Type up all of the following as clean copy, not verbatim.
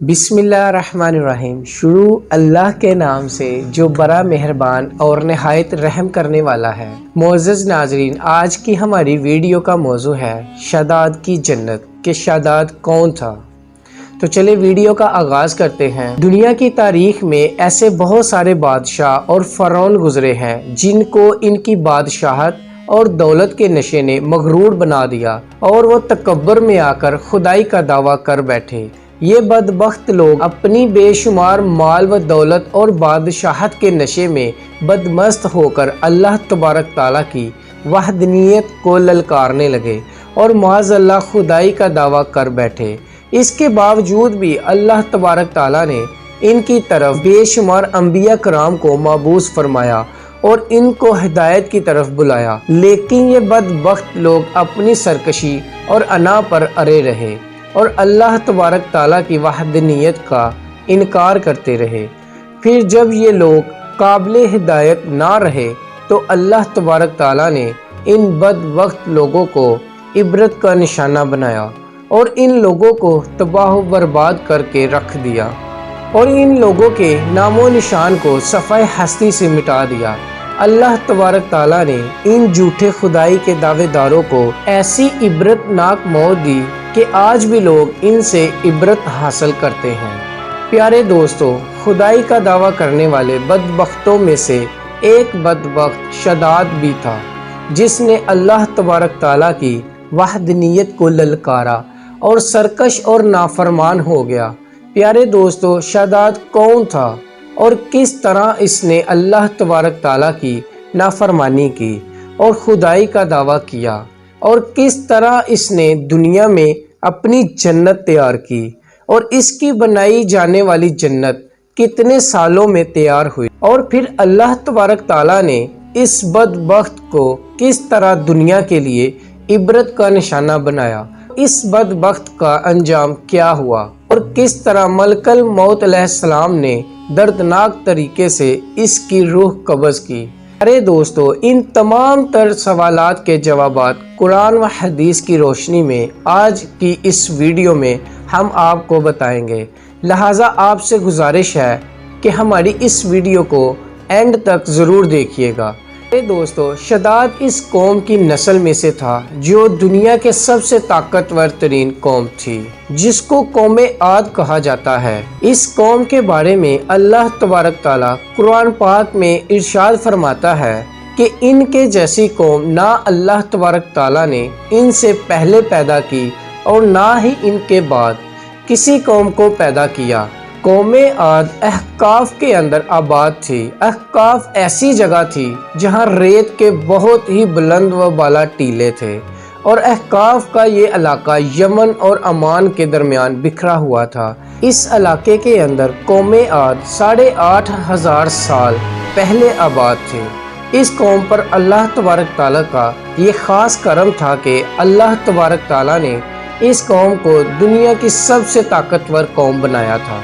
بسم اللہ الرحمن الرحیم۔ شروع اللہ کے نام سے جو بڑا مہربان اور نہایت رحم کرنے والا ہے۔ معزز ناظرین، آج کی ہماری ویڈیو کا موضوع ہے شداد کی جنت کہ شداد کون تھا۔ تو چلے ویڈیو کا آغاز کرتے ہیں۔ دنیا کی تاریخ میں ایسے بہت سارے بادشاہ اور فرعون گزرے ہیں جن کو ان کی بادشاہت اور دولت کے نشے نے مغرور بنا دیا اور وہ تکبر میں آ کر خدائی کا دعویٰ کر بیٹھے۔ یہ بدبخت لوگ اپنی بے شمار مال و دولت اور بادشاہت کے نشے میں بدمست ہو کر اللہ تبارک تعالیٰ کی وحدانیت کو للکارنے لگے اور معاذ اللہ خدائی کا دعویٰ کر بیٹھے۔ اس کے باوجود بھی اللہ تبارک تعالیٰ نے ان کی طرف بے شمار انبیاء کرام کو مبعوث فرمایا اور ان کو ہدایت کی طرف بلایا، لیکن یہ بدبخت لوگ اپنی سرکشی اور انا پر اڑے رہے اور اللہ تبارک تعالیٰ کی وحدانیت کا انکار کرتے رہے۔ پھر جب یہ لوگ قابل ہدایت نہ رہے تو اللہ تبارک تعالیٰ نے ان بدبخت لوگوں کو عبرت کا نشانہ بنایا اور ان لوگوں کو تباہ و برباد کر کے رکھ دیا اور ان لوگوں کے نام و نشان کو صفحہ ہستی سے مٹا دیا۔ اللہ تبارک تعالیٰ نے ان جھوٹے خدائی کے دعوے داروں کو ایسی عبرت ناک موت دی کہ آج بھی لوگ ان سے عبرت حاصل کرتے ہیں۔ پیارے دوستو، خدائی کا دعویٰ کرنے والے بدبختوں میں سے ایک بدبخت شداد بھی تھا جس نے اللہ تبارک تعالیٰ کی وحدانیت کو للکارا اور سرکش اور نافرمان ہو گیا۔ پیارے دوستو، شداد کون تھا اور کس طرح اس نے اللہ تبارک تعالیٰ کی نافرمانی کی اور خدائی کا دعویٰ کیا اور کس طرح اس نے دنیا میں اپنی جنت تیار کی اور اس کی بنائی جانے والی جنت کتنے سالوں میں تیار ہوئی اور پھر اللہ تبارک تعالیٰ نے اس بدبخت کو کس طرح دنیا کے لیے عبرت کا نشانہ بنایا۔ اس بدبخت کا انجام کیا ہوا اور کس طرح ملک الموت علیہ السلام نے دردناک طریقے سے اس کی روح قبض کی۔ ارے دوستو، ان تمام تر سوالات کے جوابات قرآن و حدیث کی روشنی میں آج کی اس ویڈیو میں ہم آپ کو بتائیں گے، لہٰذا آپ سے گزارش ہے کہ ہماری اس ویڈیو کو اینڈ تک ضرور دیکھیے گا۔ دوستو، شداد اس قوم کی نسل میں سے تھا جو دنیا کے سب سے طاقتور ترین قوم تھی، جس کو قوم عاد کہا جاتا ہے۔ اس قوم کے بارے میں اللہ تبارک تعالیٰ قرآن پاک میں ارشاد فرماتا ہے کہ ان کے جیسی قوم نہ اللہ تبارک تعالیٰ نے ان سے پہلے پیدا کی اور نہ ہی ان کے بعد کسی قوم کو پیدا کیا۔ قوم عاد احقاف کے اندر آباد تھی۔ احقاف ایسی جگہ تھی جہاں ریت کے بہت ہی بلند و بالا ٹیلے تھے اور احقاف کا یہ علاقہ یمن اور عمان کے درمیان بکھرا ہوا تھا۔ اس علاقے کے اندر قوم عاد 8500 سال پہلے آباد تھے۔ اس قوم پر اللہ تبارک تعالیٰ کا یہ خاص کرم تھا کہ اللہ تبارک تعالیٰ نے اس قوم کو دنیا کی سب سے طاقتور قوم بنایا تھا۔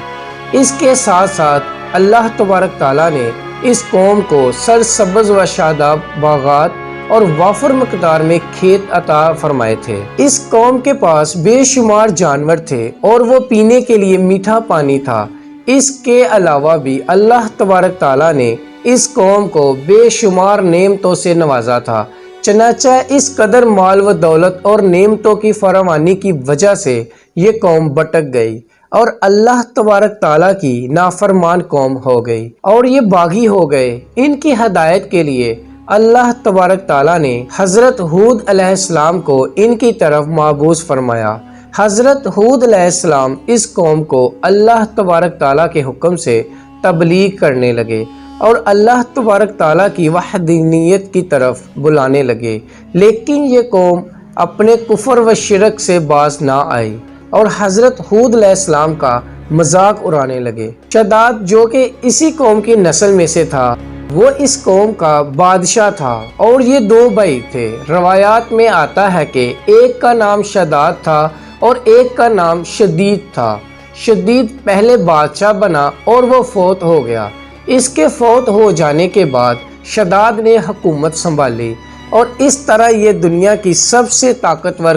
اس کے ساتھ ساتھ اللہ تبارک تعالیٰ نے اس قوم کو سرسبز و شاداب باغات اور وافر مقدار میں کھیت عطا فرمائے تھے۔ اس قوم کے پاس بے شمار جانور تھے اور وہ پینے کے لیے میٹھا پانی تھا۔ اس کے علاوہ بھی اللہ تبارک تعالیٰ نے اس قوم کو بے شمار نعمتوں سے نوازا تھا، چنانچہ اس قدر مال و دولت اور نعمتوں کی فراوانی کی وجہ سے یہ قوم بھٹک گئی اور اللہ تبارک تعالیٰ کی نافرمان قوم ہو گئی اور یہ باغی ہو گئے۔ ان کی ہدایت کے لیے اللہ تبارک تعالیٰ نے حضرت ہود علیہ السلام کو ان کی طرف مبعوث فرمایا۔ حضرت ہود علیہ السلام اس قوم کو اللہ تبارک تعالیٰ کے حکم سے تبلیغ کرنے لگے اور اللہ تبارک تعالیٰ کی وحدانیت کی طرف بلانے لگے، لیکن یہ قوم اپنے کفر و شرک سے باز نہ آئی اور حضرت ہود علیہ السلام کا مذاق اڑانے لگے۔ شداد جو کہ اسی قوم کی نسل میں سے تھا، وہ اس قوم کا بادشاہ تھا اور یہ 2 بھائی تھے۔ روایات میں آتا ہے کہ ایک کا نام شداد تھا اور ایک کا نام شدید تھا۔ شدید پہلے بادشاہ بنا اور وہ فوت ہو گیا۔ اس کے فوت ہو جانے کے بعد شداد نے حکومت سنبھالی اور اس طرح یہ دنیا کی سب سے طاقتور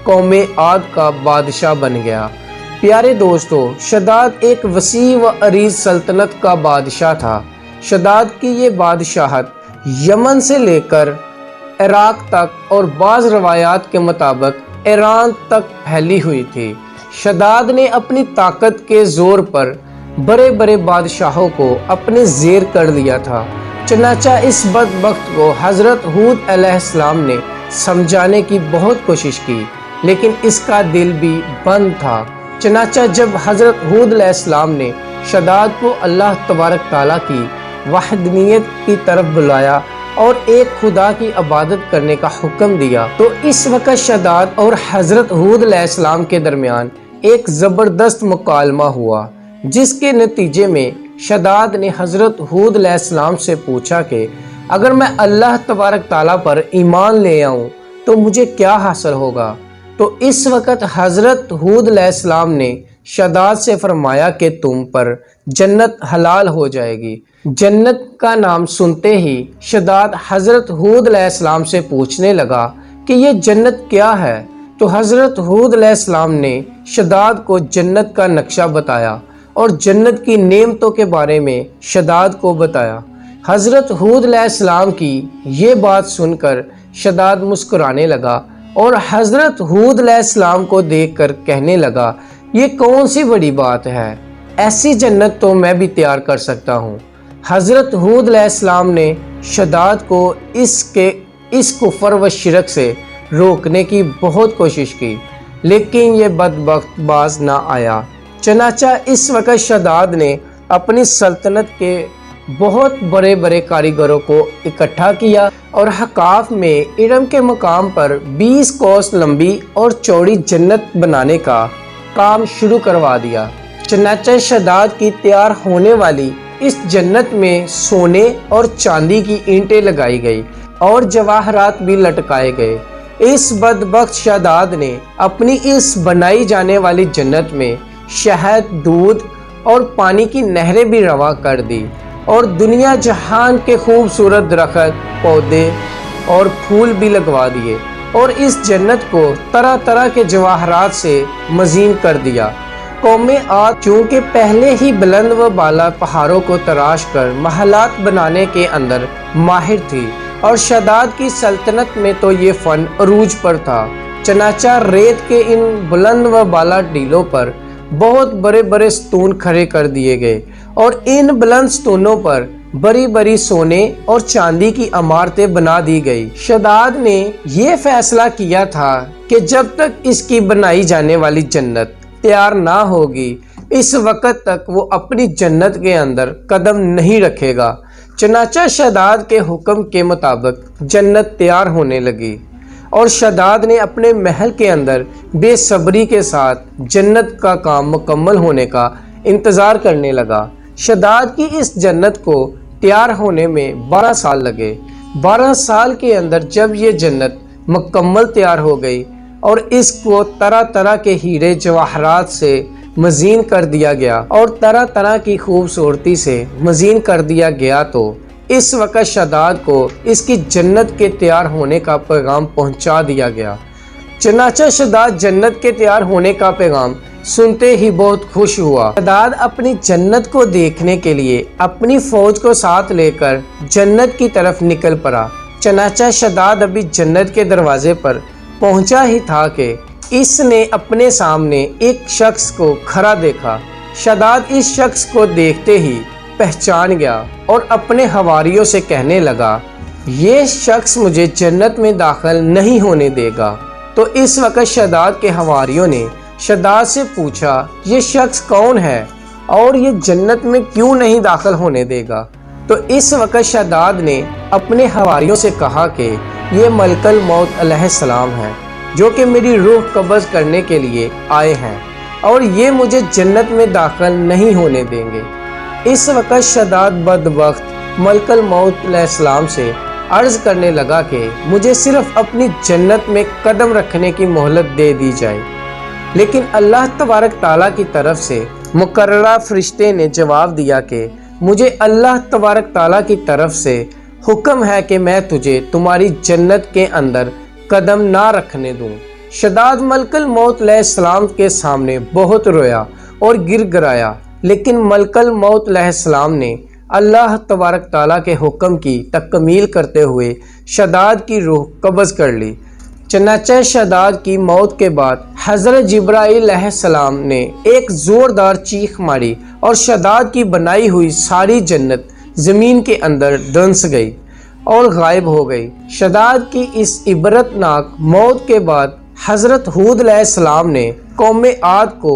قوم عاد کا بادشاہ بن گیا۔ پیارے دوستو، شداد ایک وسیع و عریض سلطنت کا بادشاہ تھا۔ شداد کی یہ بادشاہت یمن سے لے کر عراق تک اور بعض روایات کے مطابق ایران تک پھیلی ہوئی تھی۔ شداد نے اپنی طاقت کے زور پر بڑے بڑے بادشاہوں کو اپنے زیر کر لیا تھا۔ چنانچہ اس بدبخت کو حضرت ہود علیہ السلام نے سمجھانے کی بہت کوشش کی، لیکن اس کا دل بھی بند تھا۔ چنانچہ جب حضرت ہود علیہ السلام نے شداد کو اللہ تبارک تعالیٰ کی وحدانیت کی طرف بلایا اور ایک خدا کی عبادت کرنے کا حکم دیا، تو اس وقت شداد اور حضرت ہود علیہ السلام کے درمیان ایک زبردست مکالمہ ہوا، جس کے نتیجے میں شداد نے حضرت ہود علیہ السلام سے پوچھا کہ اگر میں اللہ تبارک تعالیٰ پر ایمان لے آؤں تو مجھے کیا حاصل ہوگا؟ تو اس وقت حضرت ہود علیہ السلام نے شداد سے فرمایا کہ تم پر جنت حلال ہو جائے گی۔ جنت کا نام سنتے ہی شداد حضرت ہود علیہ السلام سے پوچھنے لگا کہ یہ جنت کیا ہے؟ تو حضرت ہود علیہ السلام نے شداد کو جنت کا نقشہ بتایا اور جنت کی نعمتوں کے بارے میں شداد کو بتایا۔ حضرت ہود علیہ السلام کی یہ بات سن کر شداد مسکرانے لگا اور حضرت ہود علیہ السلام کو دیکھ کر کہنے لگا، یہ کون سی بڑی بات ہے؟ ایسی جنت تو میں بھی تیار کر سکتا ہوں۔ حضرت ہود علیہ السلام نے شداد کو اس کفر و شرک سے روکنے کی بہت کوشش کی، لیکن یہ بدبخت باز نہ آیا۔ چنانچہ اس وقت شداد نے اپنی سلطنت کے بہت بڑے بڑے کاریگروں کو اکٹھا کیا اور حقاف میں ارم کے مقام پر 20 کوس لمبی اور چوڑی جنت بنانے کا کام شروع کروا دیا۔ چنانچہ شداد کی تیار ہونے والی اس جنت میں سونے اور چاندی کی اینٹیں لگائی گئی اور جواہرات بھی لٹکائے گئے۔ اس بدبخت شداد نے اپنی اس بنائی جانے والی جنت میں شہد، دودھ اور پانی کی نہریں بھی رواں کر دی اور دنیا جہان کے خوبصورت درخت، پودے اور پھول بھی لگوا دیے اور اس جنت کو طرح طرح کے جواہرات سے مزین کر دیا۔ قوم عاد چونکہ پہلے ہی بلند و بالا پہاڑوں کو تراش کر محلات بنانے کے اندر ماہر تھی اور شداد کی سلطنت میں تو یہ فن عروج پر تھا۔ چنانچہ ریت کے ان بلند و بالا ٹیلوں پر بہت بڑے بڑے ستون کھڑے کر دیے گئے اور ان بلند ستونوں پر بڑی بڑی سونے اور چاندی کی عمارتیں بنا دی گئی۔ شداد نے یہ فیصلہ کیا تھا کہ جب تک اس کی بنائی جانے والی جنت تیار نہ ہوگی، اس وقت تک وہ اپنی جنت کے اندر قدم نہیں رکھے گا۔ چنانچہ شداد کے حکم کے مطابق جنت تیار ہونے لگی اور شداد نے اپنے محل کے اندر بے صبری کے ساتھ جنت کا کام مکمل ہونے کا انتظار کرنے لگا۔ شداد کی اس جنت کو تیار ہونے میں 12 سال لگے۔ 12 سال کے اندر جب یہ جنت مکمل تیار ہو گئی اور اس کو طرح طرح کے ہیرے جواہرات سے مزین کر دیا گیا اور طرح طرح کی خوبصورتی سے مزین کر دیا گیا، تو اس وقت شداد کو اس کی جنت کے تیار ہونے کا پیغام پہنچا دیا گیا۔ چنانچہ شداد جنت کے تیار ہونے کا پیغام سنتے ہی بہت خوش ہوا۔ شداد اپنی جنت کو دیکھنے کے لیے اپنی فوج کو ساتھ لے کر جنت کی طرف نکل پڑا۔ چنانچہ شداد ابھی جنت کے دروازے پر پہنچا ہی تھا کہ اس نے اپنے سامنے ایک شخص کو کھڑا دیکھا۔ شداد اس شخص کو دیکھتے ہی پہچان گیا اور اپنے حواریوں سے کہنے لگا، یہ شخص مجھے جنت میں داخل نہیں ہونے دے گا۔ تو اس وقت شداد کے حواریوں نے شداد سے پوچھا، یہ شخص کون ہے اور یہ جنت میں کیوں نہیں داخل ہونے دے گا؟ تو اس وقت شداد نے اپنے حواریوں سے کہا کہ یہ ملک الموت علیہ السلام ہے، جو کہ میری روح قبض کرنے کے لیے آئے ہیں اور یہ مجھے جنت میں داخل نہیں ہونے دیں گے۔ اس وقت شداد بدبخت ملک الموت علیہ السلام سے عرض کرنے لگا کہ مجھے صرف اپنی جنت میں قدم رکھنے کی مہلت دے دی جائے، لیکن اللہ تبارک تعالیٰ کی طرف سے مقررہ فرشتے نے جواب دیا کہ مجھے اللہ تبارک تعالیٰ کی طرف سے حکم ہے کہ میں تجھے تمہاری جنت کے اندر قدم نہ رکھنے دوں۔ شداد ملک الموت علیہ السلام کے سامنے بہت رویا اور گر گرایا، لیکن ملک الموت علیہ السلام نے اللہ تبارک تعالیٰ کے حکم کی تکمیل کرتے ہوئے شداد کی روح قبض کر لی۔ چنانچہ شداد کی موت کے بعد حضرت جبرائیل علیہ السلام نے ایک زوردار چیخ ماری اور شداد کی بنائی ہوئی ساری جنت زمین کے اندر دنس گئی اور غائب ہو گئی۔ شداد کی اس عبرتناک موت کے بعد حضرت ہود علیہ السلام نے قوم عاد کو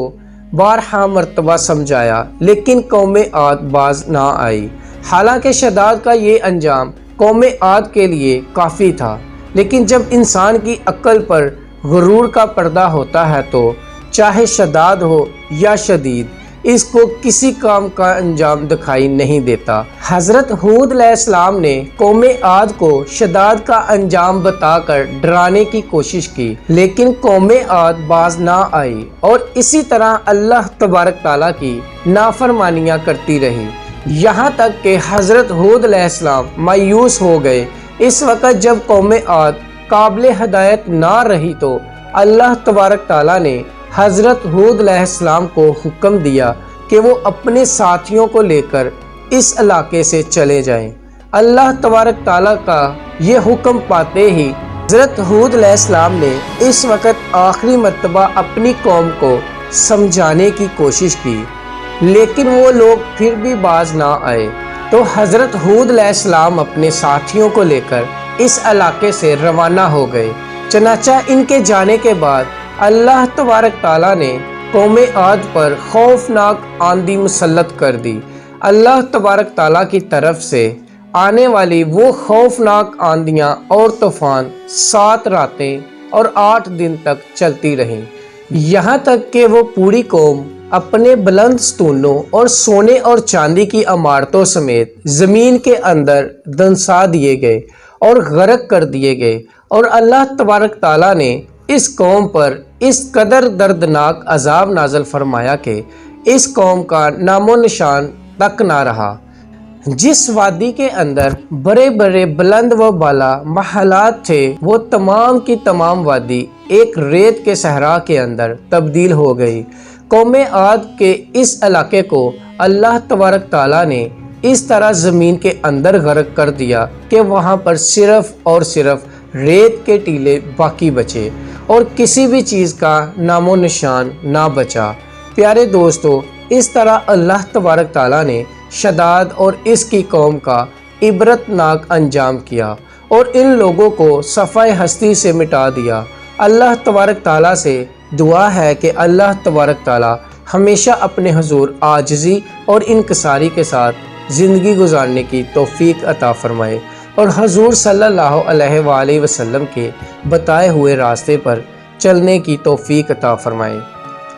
بارہا مرتبہ سمجھایا، لیکن قوم عاد باز نہ آئی۔ حالانکہ شداد کا یہ انجام قوم عاد کے لیے کافی تھا، لیکن جب انسان کی عقل پر غرور کا پردہ ہوتا ہے تو چاہے شداد ہو یا شدید، اس کو کسی کام کا انجام دکھائی نہیں دیتا۔ حضرت ہود علیہ السلام نے قوم عاد کو شداد کا انجام بتا کر ڈرانے کی کوشش کی، لیکن قوم عاد باز نہ آئی اور اسی طرح اللہ تبارک تعالیٰ کی نافرمانیاں کرتی رہی، یہاں تک کہ حضرت ہود علیہ السلام مایوس ہو گئے۔ اس وقت جب قوم عاد قابل ہدایت نہ رہی تو اللہ تبارک تعالیٰ نے حضرت ہود علیہ السلام کو حکم دیا کہ وہ اپنے ساتھیوں کو لے کر اس علاقے سے چلے جائیں۔ اللہ تبارک تعالیٰ کا یہ حکم پاتے ہی حضرت ہود علیہ السلام نے اس وقت آخری مرتبہ اپنی قوم کو سمجھانے کی کوشش کی، لیکن وہ لوگ پھر بھی باز نہ آئے۔ تو حضرت ہود علیہ السلام اپنے ساتھیوں کو لے کر اس علاقے سے روانہ ہو گئے۔ چنانچہ ان کے جانے کے بعد اللہ تبارک تعالیٰ نے قوم عاد پر خوفناک آندھی مسلط کر دی۔ اللہ تبارک تعالیٰ کی طرف سے آنے والی وہ خوفناک آندھیاں اور طوفان 7 راتیں اور 8 دن تک چلتی رہیں، یہاں تک کہ وہ پوری قوم اپنے بلند ستونوں اور سونے اور چاندی کی عمارتوں سمیت زمین کے اندر دنسا دیے گئے اور غرق کر دیے گئے، اور اللہ تبارک تعالیٰ نے اس قوم پر اس قدر دردناک عذاب نازل فرمایا کہ اس قوم کا نام و نشان تک نہ رہا۔ جس وادی کے اندر بڑے بڑے بلند و بالا محلات تھے، وہ تمام کی تمام وادی ایک ریت کے صحرا کے اندر تبدیل ہو گئی۔ قوم عاد کے اس علاقے کو اللہ تبارک تعالیٰ نے اس طرح زمین کے اندر غرق کر دیا کہ وہاں پر صرف اور صرف ریت کے ٹیلے باقی بچے اور کسی بھی چیز کا نام و نشان نہ بچا۔ پیارے دوستو، اس طرح اللہ تبارک تعالیٰ نے شداد اور اس کی قوم کا عبرتناک انجام کیا اور ان لوگوں کو صفحہ ہستی سے مٹا دیا۔ اللہ تبارک تعالیٰ سے دعا ہے کہ اللہ تبارک تعالیٰ ہمیشہ اپنے حضور عاجزی اور انکساری کے ساتھ زندگی گزارنے کی توفیق عطا فرمائے اور حضور صلی اللہ علیہ وآلہ وسلم کے بتائے ہوئے راستے پر چلنے کی توفیق عطا فرمائے۔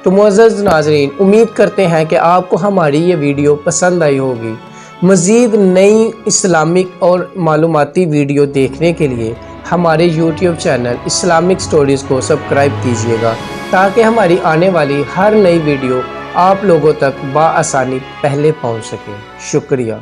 تو معزز ناظرین، امید کرتے ہیں کہ آپ کو ہماری یہ ویڈیو پسند آئی ہوگی۔ مزید نئی اسلامک اور معلوماتی ویڈیو دیکھنے کے لیے ہمارے یوٹیوب چینل اسلامک سٹوریز کو سبسکرائب کیجیے گا، تاکہ ہماری آنے والی ہر نئی ویڈیو آپ لوگوں تک بآسانی پہلے پہنچ سکے۔ شکریہ۔